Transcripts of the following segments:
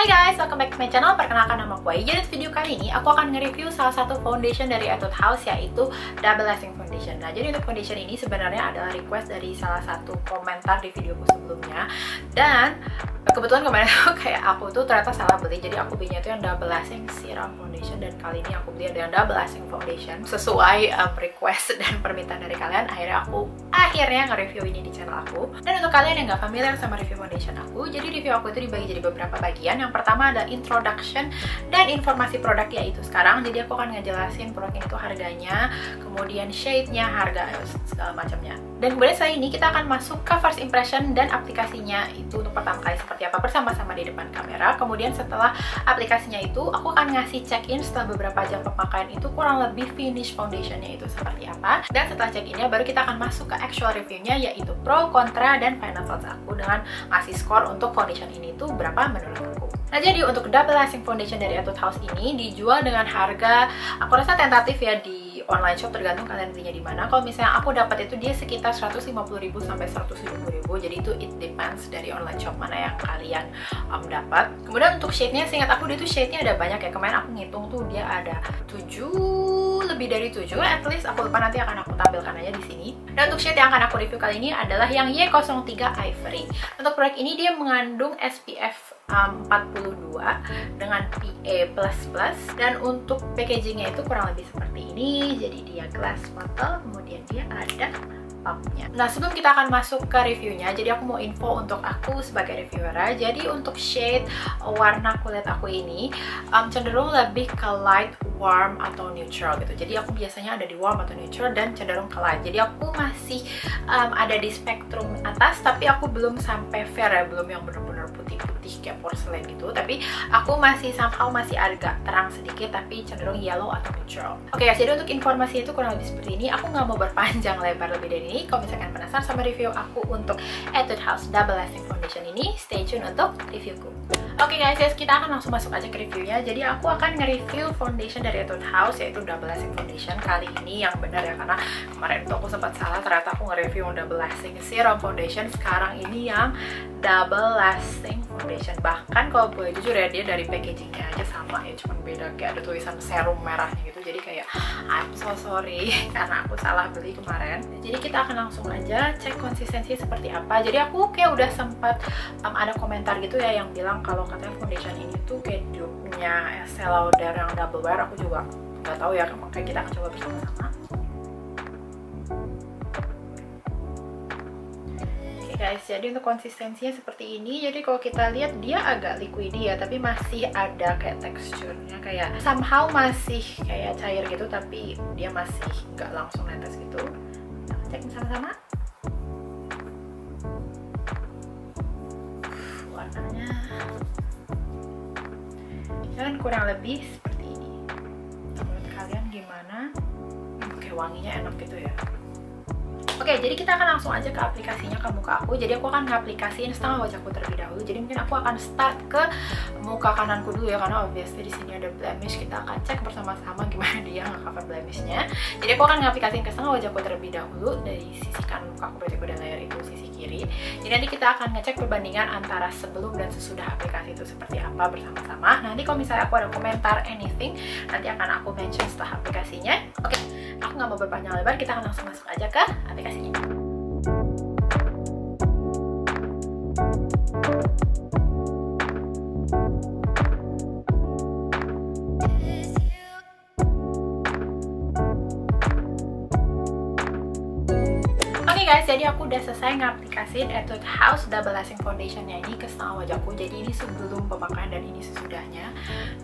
Hai guys, welcome back to my channel. Perkenalkan nama aku Ai. Jadi video kali ini aku akan nge-review salah satu foundation dari Etude House, yaitu Double Lasting Foundation. Nah, jadi untuk foundation ini sebenarnya adalah request dari salah satu komentar di videoku sebelumnya. Dan kebetulan kemarin tuh kayak aku tuh ternyata salah beli. Jadi aku belinya tuh yang Double Lasting Serum Foundation, dan kali ini aku beli yang Double Lasting Foundation sesuai request dan permintaan dari kalian. Akhirnya nge-review ini di channel aku. Dan untuk kalian yang gak familiar sama review foundation aku, jadi review aku itu dibagi jadi beberapa bagian. Yang pertama ada introduction dan informasi produk, yaitu sekarang. Jadi aku akan ngejelasin produk ini tuh harganya, kemudian shade-nya, harga, segala macamnya. Dan kemudian setelah ini kita akan masuk ke first impression dan aplikasinya itu untuk pertama kali seperti apa bersama-sama di depan kamera. Kemudian setelah aplikasinya itu aku akan ngasih check-in setelah beberapa jam pemakaian itu kurang lebih finish foundationnya itu seperti apa. Dan setelah check-innya baru kita akan masuk ke actual reviewnya, yaitu pro, kontra, dan final thoughts aku dengan ngasih skor untuk foundation ini tuh berapa menurut aku. Nah, jadi untuk Double Lasting Foundation dari Etude House ini dijual dengan harga, aku rasa tentatif ya, di online shop, tergantung kalian belinya di mana. Kalau misalnya aku dapat itu dia sekitar 150.000 sampai 170.000. Jadi itu it depends dari online shop mana yang kalian dapat. Kemudian untuk shade-nya, seingat aku dia tuh shade-nya ada banyak ya. Kemarin aku ngitung tuh dia ada 7, lebih dari 7 at least. Aku lupa, nanti akan aku tampilkan aja di sini. Dan untuk shade yang akan aku review kali ini adalah yang Y03 Ivory. Untuk produk ini dia mengandung SPF 42 dengan PA++, dan untuk packagingnya itu kurang lebih seperti ini. Jadi dia glass bottle, kemudian dia ada pumpnya. Nah, sebelum kita akan masuk ke reviewnya, jadi aku mau info untuk aku sebagai reviewer. Jadi untuk shade warna kulit aku ini cenderung lebih ke light, warm, atau neutral gitu. Jadi aku biasanya ada di warm atau neutral dan cenderung ke light. Jadi aku masih ada di spektrum atas, tapi aku belum sampai fair ya, belum yang bener-bener putih-putih kayak porcelain gitu. Tapi aku masih somehow masih agak terang sedikit, tapi cenderung yellow atau neutral. Oke guys, jadi untuk informasi itu kurang lebih seperti ini. Aku nggak mau berpanjang lebar lebih dari ini. Kalau misalkan penasaran sama review aku untuk Etude House Double Lasting Foundation ini, stay tune untuk reviewku. Oke guys, kita akan langsung masuk aja ke reviewnya. Jadi aku akan nge-review foundation dari Etude House, yaitu Double Lasting Foundation. Kali ini yang benar ya, karena kemarin tuh aku sempat salah, ternyata aku nge-review yang Double Lasting Serum Foundation. Sekarang ini yang Double Lasting Foundation. Bahkan kalau boleh jujur ya, dia dari packagingnya aja sama ya, cuman beda kayak ada tulisan serum merahnya gitu. Jadi kayak I'm so sorry karena aku salah beli kemarin. Jadi kita akan langsung aja cek konsistensi seperti apa. Jadi aku kayak udah sempat ada komentar gitu ya yang bilang kalau katanya foundation ini tuh kayak dupe-nya Estee Lauder yang double wear. Aku juga nggak tahu ya, makanya kita akan coba bersama-sama. Guys, jadi untuk konsistensinya seperti ini. Jadi kalau kita lihat dia agak liquidy ya, tapi masih ada kayak teksturnya, kayak somehow masih kayak cair gitu, tapi dia masih nggak langsung netes gitu. Kita cek sama-sama. Warnanya dan kurang lebih seperti ini. Menurut kalian gimana? Kayak wanginya enak gitu ya. Oke, jadi kita akan langsung aja ke aplikasinya, ke muka aku. Jadi aku akan nge-aplikasiin setengah wajahku terlebih dahulu. Jadi mungkin aku akan start ke muka kananku dulu ya, karena obviously di sini ada blemish. Kita akan cek bersama-sama gimana dia nge-cover blemishnya. Jadi aku akan nge-aplikasiin ke setengah wajahku terlebih dahulu dari sisi kanan muka aku, berarti pada layer itu sisi kiri. Jadi nanti kita akan ngecek perbandingan antara sebelum dan sesudah aplikasi itu seperti apa bersama-sama. Nanti kalau misalnya aku ada komentar anything, nanti akan aku mention setelah aplikasinya. Oke, aku nggak mau berpanjang lebar, kita akan langsung masuk aja ke aplikasinya. Guys, jadi aku udah selesai ngaplikasiin Etude House Double Lasting Foundationnya ini ke setengah wajahku. Jadi ini sebelum pemakaian dan ini sesudahnya.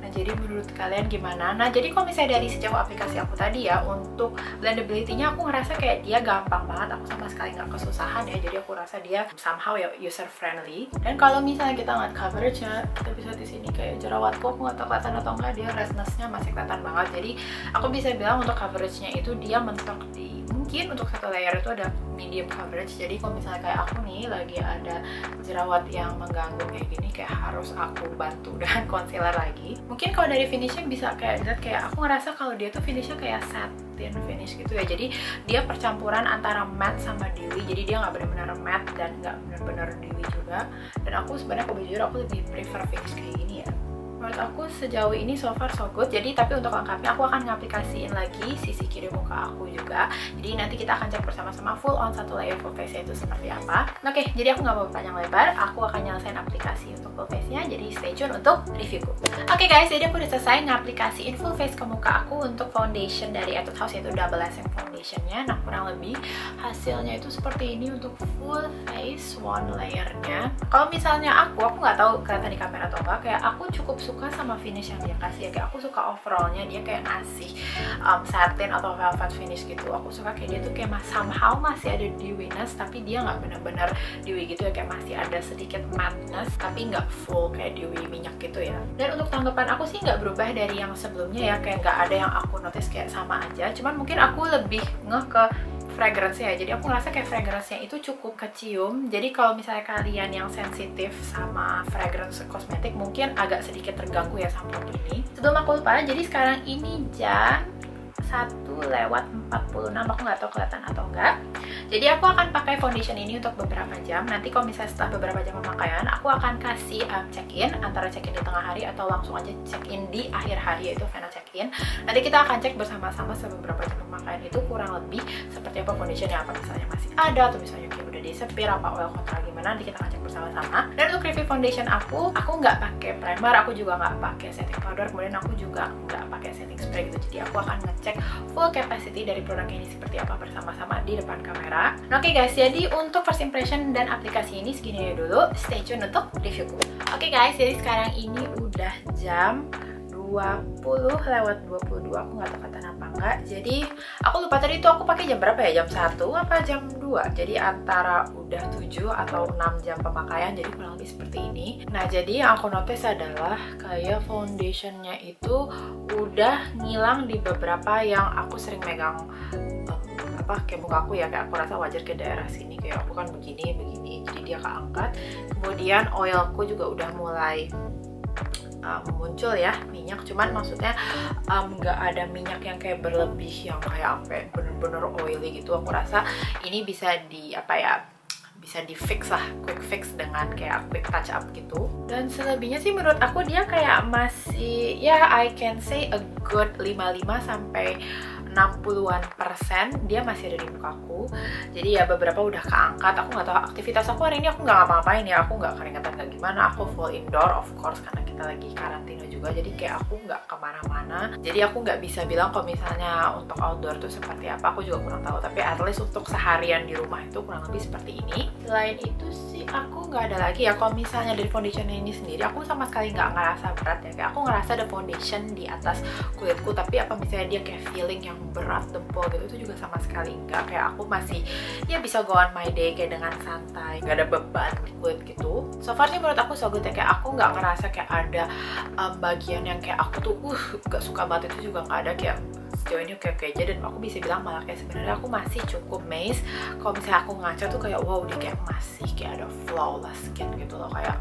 Nah, jadi menurut kalian gimana? Nah, jadi kalau misalnya dari sejauh aplikasi aku tadi ya, untuk blendability-nya aku ngerasa kayak dia gampang banget. Aku sama sekali nggak kesusahan ya. Jadi aku rasa dia somehow ya user friendly. Dan kalau misalnya kita ngeliat coverage-nya, kita bisa di sini kayak jerawatku, aku nggak tahu kelihatan atau enggak, dia redness-nya masih kelihatan banget. Jadi aku bisa bilang untuk coverage-nya itu dia mentok di, mungkin untuk satu layer itu ada medium coverage. Jadi kalau misalnya kayak aku nih lagi ada jerawat yang mengganggu kayak gini, kayak harus aku bantu dengan concealer lagi. Mungkin kalau dari finishnya bisa kayak lihat, kayak aku ngerasa kalau dia tuh finishnya kayak satin finish gitu ya. Jadi dia percampuran antara matte sama dewy. Jadi dia nggak benar-benar matte dan nggak benar-benar dewy juga. Dan aku sebenarnya kalau jujur aku lebih prefer finish kayak gini ya. Menurut aku sejauh ini so far so good. Jadi tapi untuk lengkapnya aku akan ngaplikasiin lagi sisi kiri muka aku juga. Jadi nanti kita akan cek bersama-sama full on satu layer full face itu seperti apa. Oke, jadi aku nggak mau panjang lebar, aku akan nyelesain aplikasi untuk full face-nya. Jadi stay tune untuk reviewku. Oke guys, jadi aku udah selesai ngaplikasiin full face ke muka aku untuk foundation dari Etude House, yaitu Double Lasting Foundation-nya. Nah, kurang lebih hasilnya itu seperti ini untuk full face one layer-nya. Kalau misalnya aku nggak tahu kelihatan di kamera atau enggak, kayak aku cukup suka sama finish yang dia kasih ya. Kayak aku suka overallnya dia kayak ngasih satin atau velvet finish gitu. Aku suka kayak dia tuh kayak somehow masih ada dewiness, tapi dia nggak benar-benar dewy gitu ya, kayak masih ada sedikit matteness tapi nggak full kayak dewy minyak gitu ya. Dan untuk tanggapan aku sih nggak berubah dari yang sebelumnya ya, kayak nggak ada yang aku notice kayak sama aja. Cuman mungkin aku lebih ngeh ke fragrance ya. Jadi aku ngerasa kayak fragrance-nya itu cukup kecium. Jadi kalau misalnya kalian yang sensitif sama fragrance kosmetik mungkin agak sedikit terganggu ya sama produk ini. Sebelum aku lupa, jadi sekarang ini jam 1:46, aku nggak tahu kelihatan atau enggak. Jadi aku akan pakai foundation ini untuk beberapa jam. Nanti kalau misalnya setelah beberapa jam pemakaian, aku akan kasih check-in, antara check-in di tengah hari atau langsung aja check-in di akhir hari, yaitu final check-in. Nanti kita akan cek bersama-sama setelah beberapa jam pemakaian itu kurang lebih seperti apa foundationnya, apa misalnya masih ada atau misalnya kayak udah disepir, apa oil control gimana, nanti kita akan cek bersama-sama. Dan untuk review foundation aku nggak pakai primer, aku juga nggak pakai setting powder, kemudian aku juga nggak pakai setting spray gitu. Jadi aku akan ngecek full capacity dari produk ini seperti apa bersama-sama di depan kamera. Nah, oke guys, jadi untuk first impression dan aplikasi ini segini aja dulu. Stay tune untuk reviewku. Oke guys, jadi sekarang ini udah jam 20:22, aku nggak tahu kelihatan apa enggak. Jadi aku lupa tadi itu aku pakai jam berapa ya, jam 1 apa jam 2. Jadi antara udah 7 atau 6 jam pemakaian, jadi kurang lebih seperti ini. Nah, jadi yang aku notice adalah kayak foundationnya itu udah ngilang di beberapa yang aku sering megang kayak muka aku ya, kayak aku rasa wajar ke daerah sini, kayak aku kan begini, jadi dia keangkat. Kemudian oilku juga udah mulai muncul ya minyak, cuman maksudnya nggak ada minyak yang kayak berlebih yang kayak sampai bener-bener oily gitu. Aku rasa ini bisa bisa di fix lah, quick fix dengan kayak quick touch up gitu. Dan selebihnya sih menurut aku dia kayak masih ya, I can say a good 55 sampai 60% dia masih ada di mukaku. Jadi ya beberapa udah keangkat. Aku nggak tahu aktivitas aku hari ini, aku nggak ngapa-ngapain ya, aku nggak keringetan nggak gimana, aku full indoor of course karena kita lagi karantina juga. Jadi kayak aku nggak kemana-mana, jadi aku nggak bisa bilang kalau misalnya untuk outdoor tuh seperti apa, aku juga kurang tahu. Tapi at least untuk seharian di rumah itu kurang lebih seperti ini. Selain itu sih aku nggak ada lagi ya. Kalau misalnya dari foundation ini sendiri, aku sama sekali nggak ngerasa berat ya. Kayak aku ngerasa ada foundation di atas kulitku, tapi apa misalnya dia kayak feeling yang berat dempul gitu, itu juga sama sekali enggak. Kayak aku masih ya bisa go on my day kayak dengan santai, nggak ada beban di kulit gitu. So far sih menurut aku so good ya. Kayak aku nggak ngerasa kayak ada bagian yang kayak aku tuh gak suka banget, itu juga nggak ada. Kayak sejauh ini oke-oke aja, dan aku bisa bilang malah kayak sebenarnya aku masih cukup amazed kalau misalnya aku ngaca tuh kayak wow, dia kayak masih kayak ada flawless skin gitu loh, kayak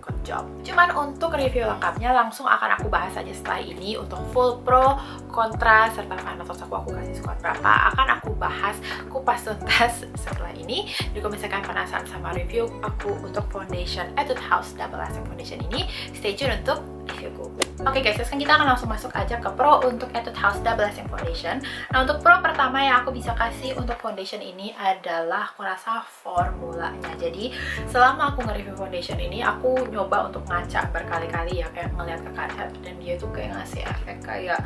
good job. Cuman untuk review lengkapnya langsung akan aku bahas aja setelah ini. Untuk full pro, kontra, serta final thoughts aku kasih skor berapa akan aku bahas kupas tuntas setelah ini. Jadi kalau misalkan penasaran sama review aku untuk foundation Etude House Double Lasting Foundation ini, stay tune untuk reviewku. Oke guys, sekarang kita akan langsung masuk aja ke pro untuk Etude House Double Lasting Foundation. Nah, untuk pro pertama yang aku bisa kasih untuk foundation ini adalah aku rasa formulanya. Jadi selama aku nge-review foundation ini, aku nyoba untuk ngaca berkali-kali ya, kayak ngeliat ke kaca, dan dia tuh kayak ngasih efek kayak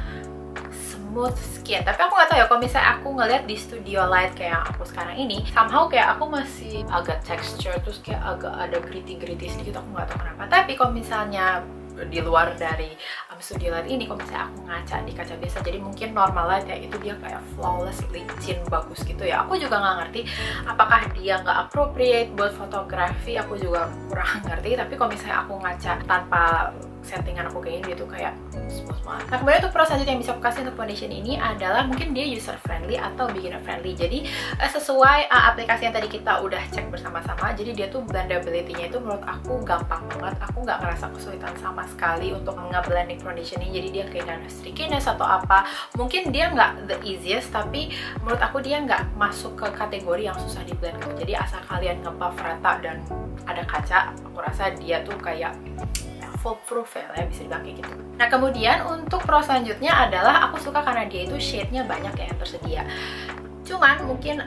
smooth skin. Tapi aku nggak tahu ya, kalau misalnya aku ngeliat di studio light kayak yang aku sekarang ini, somehow kayak aku masih agak texture, terus kayak agak ada gritty sedikit, aku nggak tahu kenapa. Tapi kalau misalnya di luar dari studio light ini, kalau misalnya aku ngaca di kaca biasa, jadi mungkin normal light ya, itu dia kayak flawless, licin, bagus gitu ya. Aku juga nggak ngerti apakah dia nggak appropriate buat fotografi, aku juga kurang ngerti. Tapi kalau misalnya aku ngaca tanpa settingan aku kayak gini, dia tuh kayak smooth banget. Nah kemudian untuk pro selanjutnya yang bisa aku kasih untuk foundation ini adalah mungkin dia user friendly atau beginner friendly. Jadi sesuai aplikasi yang tadi kita udah cek bersama-sama, jadi dia tuh blendability-nya itu menurut aku gampang banget. Aku nggak ngerasa kesulitan sama sekali untuk nge-blending foundation ini. Jadi dia kayak ada streakiness atau apa, mungkin dia nggak the easiest, tapi menurut aku dia nggak masuk ke kategori yang susah di blend gitu. Jadi asal kalian nge-buff rata dan ada kaca, aku rasa dia tuh kayak foolproof ya, bisa dibilang kayak gitu. Nah kemudian untuk pro selanjutnya adalah aku suka karena dia itu shade-nya banyak ya yang tersedia. Cuman mungkin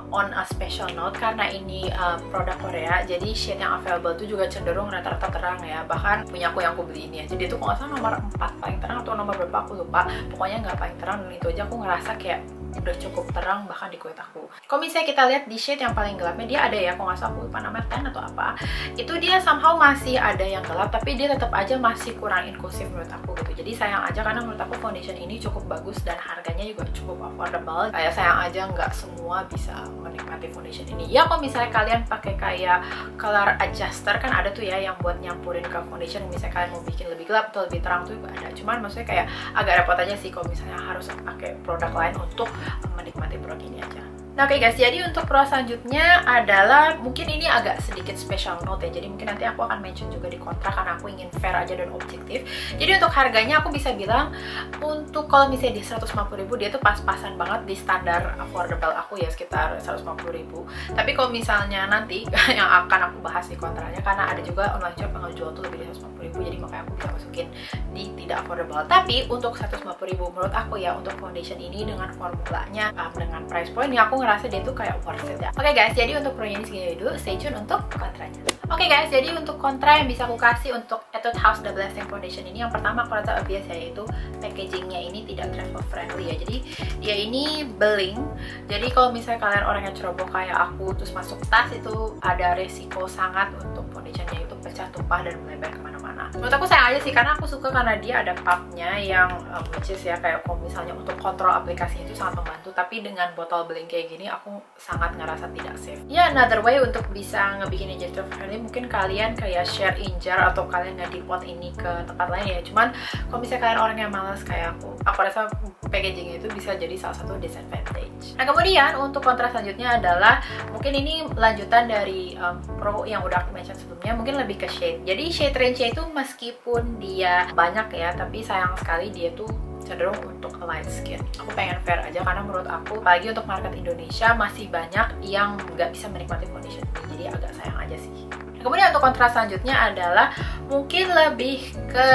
on a special note, karena ini produk Korea, jadi shade yang available tuh juga cenderung rata-rata terang ya. Bahkan punya aku yang aku beli ini ya, jadi itu kalau nggak salah nomor 4 paling terang atau nomor berapa aku lupa, pokoknya nggak paling terang, dan itu aja aku ngerasa kayak udah cukup terang bahkan di kulit aku. Kalau misalnya kita lihat di shade yang paling gelapnya, dia ada ya, kalau nggak salah aku lupa namanya 10 atau apa, itu dia somehow masih ada yang gelap, tapi dia tetap aja masih kurang inklusif menurut aku gitu. Jadi sayang aja, karena menurut aku foundation ini cukup bagus dan harganya juga cukup affordable. Kayak sayang aja nggak semua bisa menikmati foundation ini. Ya kalau misalnya kalian pakai kayak color adjuster, kan ada tuh ya yang buat nyampurin ke foundation, misalnya kalian mau bikin lebih gelap atau lebih terang tuh juga ada. Cuman maksudnya kayak agak repot aja sih kalau misalnya harus pakai produk lain untuk menikmati produk ini aja. Nah oke guys, jadi untuk pro selanjutnya adalah mungkin ini agak sedikit special note ya, jadi mungkin nanti aku akan mention juga di kontrak karena aku ingin fair aja dan objektif. Jadi untuk harganya aku bisa bilang untuk kalau misalnya di 150.000 dia tuh pas-pasan banget di standar affordable aku ya, sekitar 150.000. Tapi kalau misalnya nanti yang akan aku bahas di kontraknya, karena ada juga online shop yang ngejual tuh lebih dari 150.000, jadi makanya aku bisa masukin di tidak affordable. Tapi untuk 150.000 menurut aku ya, untuk foundation ini dengan formulanya dengan price point ya, aku ngerasa dia tuh kayak worth it ya. Oke guys, jadi untuk pro-nya ini segini dulu, stay tune untuk kontranya. Oke guys, jadi untuk kontra yang bisa aku kasih untuk Etude House Double Lasting Foundation ini, yang pertama aku rasa obvious ya, yaitu packagingnya ini tidak travel friendly ya. Jadi dia ini beling, jadi kalau misalnya kalian orang yang ceroboh kayak aku terus masuk tas, itu ada resiko sangat untuk foundationnya itu pecah, tumpah, dan melebar kemana-mana. Menurut aku sayang aja sih, karena aku suka karena dia ada pubnya yang which is ya, kayak kalau misalnya untuk kontrol aplikasi itu sangat membantu. Tapi dengan botol beling kayak gini aku sangat ngerasa tidak safe. Ya another way untuk bisa ngebikin jadi travel friendly, mungkin kalian kayak share in jar atau kalian nge-depot ini ke tempat lain ya. Cuman kalau misalnya kalian orang yang malas kayak aku rasa packaging itu bisa jadi salah satu disadvantage. Nah kemudian untuk kontra selanjutnya adalah mungkin ini lanjutan dari pro yang udah aku mention sebelumnya, mungkin lebih ke shade. Jadi shade range-nya itu meskipun dia banyak ya, tapi sayang sekali dia tuh cenderung untuk light skin. Aku pengen fair aja, karena menurut aku apalagi untuk market Indonesia masih banyak yang nggak bisa menikmati foundation ini, jadi agak sayang aja sih. Kemudian untuk kontras selanjutnya adalah mungkin lebih ke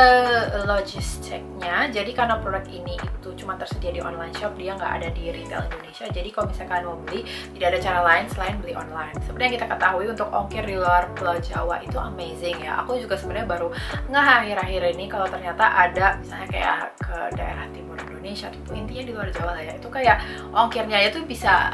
logistiknya. Jadi karena produk ini itu cuma tersedia di online shop, dia nggak ada di retail Indonesia. Jadi kalau misalnya kalian mau beli, tidak ada cara lain selain beli online. Seperti yang kita ketahui, untuk ongkir di luar Pulau Jawa itu amazing ya. Aku juga sebenarnya baru akhir-akhir ini kalau ternyata ada misalnya kayak ke daerah timur Indonesia, atau intinya di luar Jawa lah ya, itu kayak ongkirnya itu bisa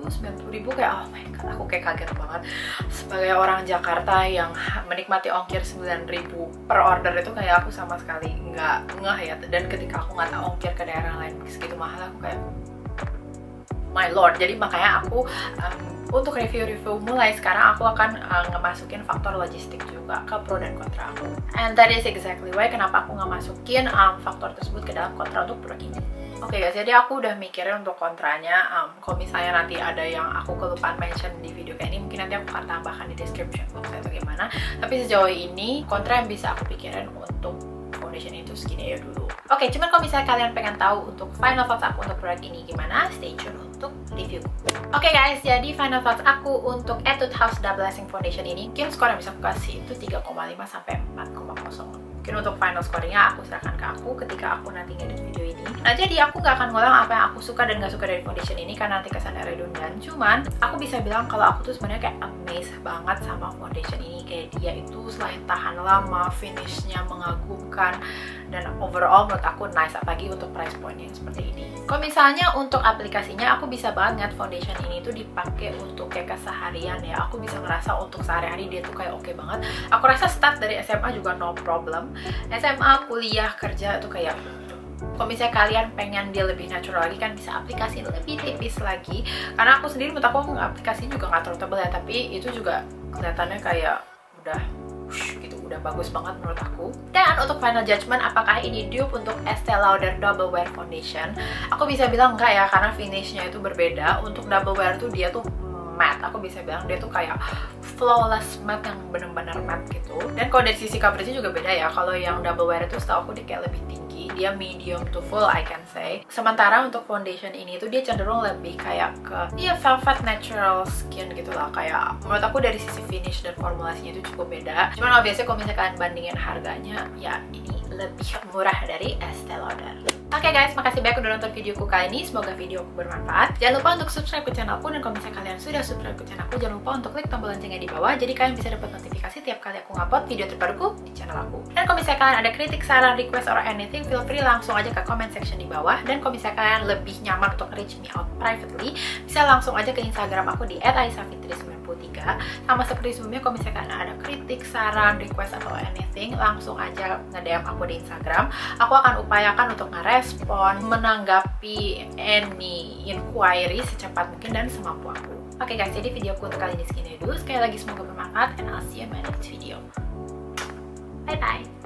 90.000, kayak oh my god, aku kayak kaget banget sebagai orang Jakarta yang menikmati ongkir 9.000 per order. Itu kayak aku sama sekali nggak ngeh ya, dan ketika aku nggak tahu ongkir ke daerah lain segitu mahal, aku kayak my lord. Jadi makanya aku untuk review-review mulai sekarang aku akan ngemasukin faktor logistik juga ke pro dan kontra aku. And that is exactly why kenapa aku ngemasukin faktor tersebut ke dalam kontra untuk produk ini. Oke guys, jadi aku udah mikirin untuk kontranya. Kalau misalnya nanti ada yang aku kelupaan mention di video kayak ini, mungkin nanti aku akan tambahkan di description box atau gimana. Tapi sejauh ini kontra yang bisa aku pikirin untuk foundation itu segini ya dulu. Oke, cuman kalau misalnya kalian pengen tahu untuk final thoughts aku untuk produk ini gimana, stay tune untuk review. Oke guys, jadi final thoughts aku untuk Etude House Double Lasting Foundation ini, mungkin skor yang bisa aku kasih itu 3,5 sampai 4,0. Mungkin untuk final scoringnya aku serahkan ke aku ketika aku nanti ngedit video ini. Nah jadi aku nggak akan ngulang apa yang aku suka dan nggak suka dari foundation ini, karena nanti kesannya redundant. Cuman aku bisa bilang kalau aku tuh sebenarnya kayak amazed banget sama foundation ini. Kayak dia itu selain tahan lama, finishnya mengagumkan, dan overall menurut aku nice, apalagi untuk price point yang seperti ini. Kalau misalnya untuk aplikasinya, aku bisa banget ngeliat foundation ini tuh dipakai untuk kayak keseharian ya. Aku bisa ngerasa untuk sehari-hari dia tuh kayak oke banget. Aku rasa start dari SMA juga no problem. SMA, kuliah, kerja tuh kayak, kalau misalnya kalian pengen dia lebih natural lagi, kan bisa aplikasi lebih tipis lagi. Karena aku sendiri menurut aku aplikasi juga nggak terlalu tebal ya, tapi itu juga kelihatannya kayak udah gitu, udah bagus banget menurut aku. Dan untuk final judgment, apakah ini dupe untuk Estee Lauder Double Wear Foundation? Aku bisa bilang enggak ya, karena finishnya itu berbeda. Untuk Double Wear tuh dia tuh matte, aku bisa bilang dia tuh kayak flawless matte yang bener-bener matte gitu. Dan kalau dari sisi coverage juga beda ya. Kalau yang Double Wear itu setahu aku dia kayak lebih tinggi, dia medium to full I can say. Sementara untuk foundation ini tuh dia cenderung lebih kayak ke velvet natural skin gitu lah. Kayak menurut aku dari sisi finish dan formulasinya itu cukup beda. Cuman obviously kalau misalnya kalian bandingin harganya, ya ini lebih murah dari Estee Lauder. Oke guys, makasih banyak udah nonton videoku kali ini. Semoga videoku bermanfaat. Jangan lupa untuk subscribe ke channelku, dan kalau misalnya kalian sudah subscribe ke channelku, jangan lupa untuk klik tombol loncengnya di bawah, jadi kalian bisa dapat notifikasi tiap kali aku ngupload video terbaruku di channel aku. Dan kalau misalnya kalian ada kritik, saran, request, or anything, feel free langsung aja ke comment section di bawah. Dan kalau misalnya kalian lebih nyaman untuk reach me out privately, bisa langsung aja ke Instagram aku di @aisafitri93. Sama seperti sebelumnya, kalau misalnya kalian ada kritik, saran, request, atau anything, langsung aja nge-DM aku di Instagram. Aku akan upayakan untuk ngerespon, menanggapi any inquiry secepat mungkin dan semampu aku. Oke guys, jadi videoku untuk kali ini segini dulu. Sekali lagi semoga bermanfaat, and I'll see you in my next video. Bye bye.